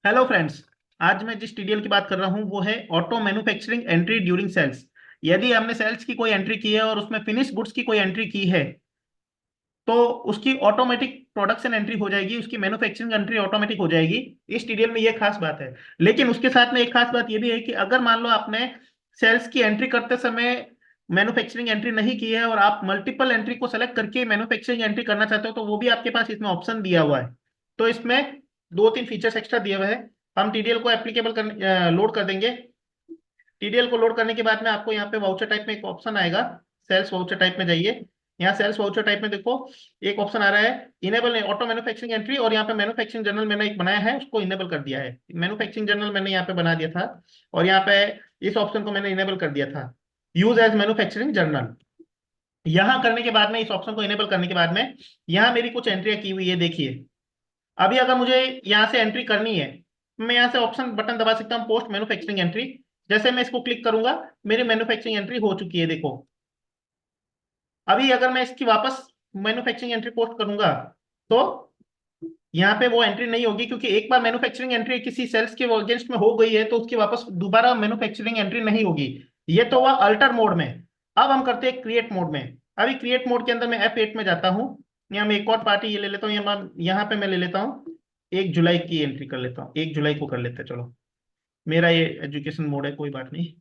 Hello friends. आज मैं जिस टीडीएल की बात कर रहा हूं वो है auto manufacturing entry during sales. यदि हमने सेल्स की कोई एंट्री की है और उसमें फिनिश गुड्स की कोई एंट्री की है तो उसकी ऑटोमेटिक प्रोडक्शन एंट्री हो जाएगी, उसकी मैन्युफैक्चरिंग एंट्री ऑटोमेटिक हो जाएगी। इस टीडीएल में ये खास बात है। लेकिन उसके साथ में एक खास बात ये भी है कि अगर मान लो आपने सेल्स की एंट्री करते समय मैन्युफैक्चरिंग एंट्री नहीं की है और आप मल्टीपल एंट्री को सेलेक्ट करके मैन्युफैक्चरिंग एंट्री करना चाहते हो तो वो भी आपके पास इसमें ऑप्शन दिया हुआ है। तो इसमें दो तीन फीचर्स एक्स्ट्रा दिए हुए हैं। हम टीडीएल को एप्लीकेबल कर लोड कर देंगे। टीडीएल को लोड करने के बाद में आपको यहाँ पे वाउचर टाइप में एक ऑप्शन आएगा। सेल्स वाउचर टाइप में जाइए। यहाँ सेल्स वाउचर टाइप में देखो, एक ऑप्शन आ रहा है इनेबल ऑटो मैन्युफैक्चरिंग एंट्री, और यहाँ पे मैन्युफैक्चरिंग जर्नल मैंने एक बनाया है उसको इनेबल कर दिया है। मैन्युफैक्चरिंग जर्नल मैंने यहाँ पे बना दिया था और यहाँ पे इस ऑप्शन को मैंने इनेबल कर दिया था, यूज एज मैन्युफैक्चरिंग जर्नल। यहाँ करने के बाद में, इस ऑप्शन को इनेबल करने के बाद में, यहाँ मेरी कुछ एंट्रियां की हुई है, देखिए। अभी अगर मुझे यहाँ से एंट्री करनी है, मैं यहाँ से ऑप्शन बटन दबा सकता हूँ, पोस्ट मैन्युफैक्चरिंग एंट्री। जैसे मैं इसको क्लिक करूंगा, मेरी मैन्युफैक्चरिंग एंट्री हो चुकी है, देखो। अभी अगर मैं इसकी वापस मैन्युफैक्चरिंग एंट्री पोस्ट करूंगा तो यहाँ पे वो एंट्री नहीं होगी, क्योंकि एक बार मैन्युफैक्चरिंग एंट्री किसी सेल्स के अगेंस्ट में हो गई है तो उसकी वापस दोबारा मैन्युफैक्चरिंग एंट्री नहीं होगी। ये तो हुआ अल्टर मोड में। अब हम करते हैं क्रिएट मोड में। अभी क्रिएट मोड के अंदर मैं F8 में जाता हूँ। यहाँ मैं एक और पार्टी ये ले लेता हूँ, यहाँ पे मैं ले लेता हूँ 1 जुलाई की एंट्री कर लेता हूँ, 1 जुलाई को कर लेते हैं, चलो। मेरा ये एजुकेशन मोड है, कोई बात नहीं।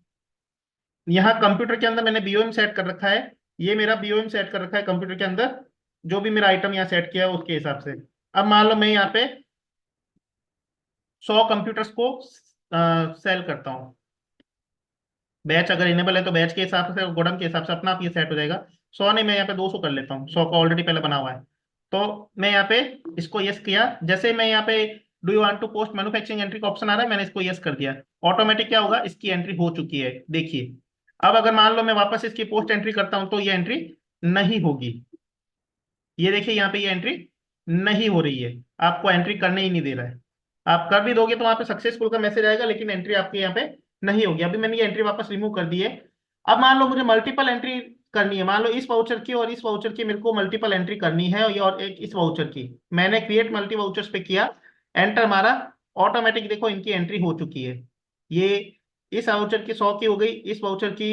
यहाँ कंप्यूटर के अंदर मैंने बीओएम सेट कर रखा है। ये मेरा बीओएम सेट कर रखा है कंप्यूटर के अंदर। जो भी मेरा आइटम यहाँ सेट किया है उसके हिसाब से। अब मान लो मैं यहाँ पे 100 कंप्यूटर्स को सेल करता हूँ। बैच अगर इनेबल है तो बैच के हिसाब से, गोडम के हिसाब से अपना आप ये सेट हो जाएगा। 100 नहीं, मैं यहाँ पे 200 कर लेता हूँ, 100 का ऑलरेडी पहले बना हुआ है। तो मैं यहाँ पे इसको यस किया। जैसे मैं यहाँ पे do you want to post manufacturing entry का ऑप्शन आ रहा है, मैंने इसको यस कर दिया। ऑटोमेटिक क्या होगा, इसकी एंट्री हो चुकी है, देखिए। अब अगर मान लो मैं वापस इसकी पोस्ट एंट्री करता हूँ तो ये एंट्री नहीं होगी। ये देखिए यहाँ पे ये एंट्री नहीं हो रही है, आपको एंट्री करने ही नहीं दे रहा है। आप कर भी दोगे तो वहां पे सक्सेसफुल का मैसेज आएगा, लेकिन एंट्री आपके यहाँ पे नहीं होगी। अभी मैंने ये एंट्री वापस रिमूव कर दी है। अब मान लो मुझे मल्टीपल एंट्री करनी है, मान लो इस वाउचर की और इस वाउचर की मेरे को मल्टीपल एंट्री करनी है, और एक इस वाउचर की। मैंने क्रिएट मल्टी वाउचर्स पे किया, एंटर मारा, ऑटोमेटिक देखो इनकी एंट्री हो चुकी है। ये इस वाउचर की 100 की हो गई, इस वाउचर की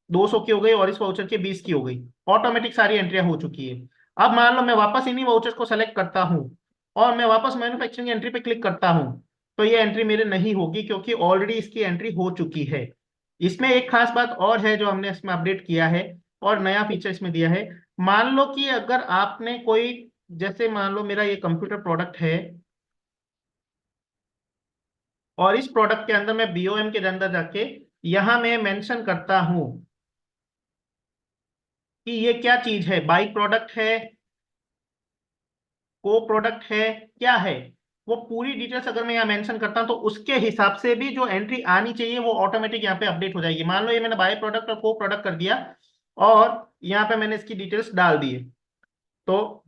200 की हो गई, और इस वाउचर की 20 की हो गई। ऑटोमेटिक सारी एंट्रियां हो चुकी है। अब मान लो मैं वापस इन्हीं वाउचर्स को सेलेक्ट करता हूं और मैं वापस मैन्युफैक्चरिंग एंट्री पे क्लिक करता हूं, तो ये एंट्री मेरे नहीं होगी, क्योंकि ऑलरेडी इसकी एंट्री हो चुकी है। इसमें एक खास बात और है जो हमने इसमें अपडेट किया है और नया फीचर इसमें दिया है। मान लो कि अगर आपने कोई, जैसे मान लो मेरा ये कंप्यूटर प्रोडक्ट है और इस प्रोडक्ट के अंदर मैं बीओएम के अंदर जाके यहां मैं मेंशन करता हूं कि ये क्या चीज है, बाई प्रोडक्ट है, को प्रोडक्ट है, क्या है। वो पूरी डिटेल्स अगर मैं यहाँ मेंशन करता हूँ तो उसके हिसाब से भी जो एंट्री आनी चाहिए वो ऑटोमेटिक यहाँ पे अपडेट हो जाएगी। मान लो ये मैंने बाय प्रोडक्ट और को प्रोडक्ट कर दिया और यहाँ पे मैंने इसकी डिटेल्स डाल दी है, तो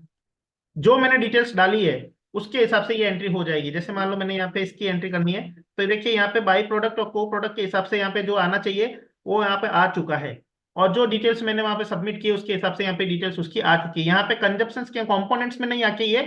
जो मैंने डिटेल्स डाली है उसके हिसाब से ये एंट्री हो जाएगी। जैसे मान लो मैंने यहाँ पे इसकी एंट्री करनी है, तो देखिए यहाँ पे बाई प्रोडक्ट और को प्रोडक्ट के हिसाब से यहाँ पे जो आना चाहिए वो यहाँ पे आ चुका है। और जो डिटेल्स मैंने वहां पे सबमिट किए उसके हिसाब से यहाँ पे डिटेल्स उसकी आ चुकी है। यहाँ पे कंजप्शंस के कंपोनेंट्स में नहीं आके ये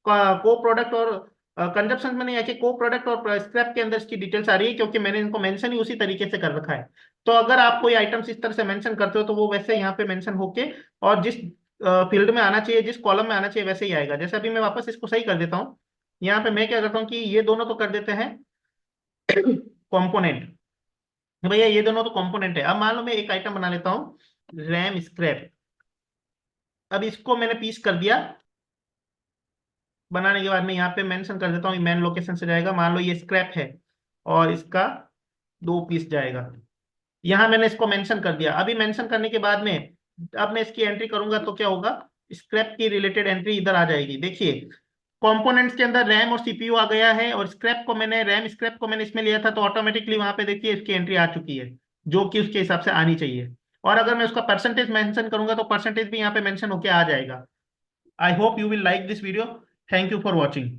को प्रोडक्ट और कंजप्शन में नहीं आके को प्रोडक्ट और स्क्रैप के अंदर इसकी डिटेल्स आ रही है, क्योंकि मैंने इनको मेंशन ही उसी तरीके से कर रखा है। तो अगर आप कोई आइटम्स इस तरह से मेंशन करते हो तो वो वैसे यहाँ पे मेंशन होके और जिस फील्ड में आना चाहिए, जिस कॉलम में आना चाहिए, वैसे ही आएगा। जैसे अभी मैं वापस इसको सही कर देता हूँ। यहाँ पे मैं क्या करता हूँ कि ये दोनों तो कर देते हैं कंपोनेंट। भैया ये दोनों तो कंपोनेंट है। अब मान लो मैं एक आइटम बना लेता हूँ, रैम स्क्रैप। अब इसको मैंने पीस कर दिया। बनाने के बाद में यहाँ पे मेंशन कर देता हूँ, मेन लोकेशन से जाएगा। मान लो ये स्क्रैप है और इसका 2 पीस जाएगा। यहाँ मैंने इसको मेंशन कर दिया। अभी मेंशन करने के बाद में अब मैं इसकी एंट्री करूंगा तो क्या होगा, स्क्रैप की रिलेटेड एंट्री इधर आ जाएगी। देखिए कंपोनेंट्स के अंदर रैम और सीपीयू आ गया है, और स्क्रैप को मैंने, रैम स्क्रैप को मैंने इसमें लिया था, तो ऑटोमेटिकली वहां पे देखिए इसकी एंट्री आ चुकी है, जो कि उसके हिसाब से आनी चाहिए। और अगर मैं उसका परसेंटेज मेंशन करूंगा तो परसेंटेज भी यहाँ पे मेंशन होके आ जाएगा। I hope you will like this video. Thank you for watching.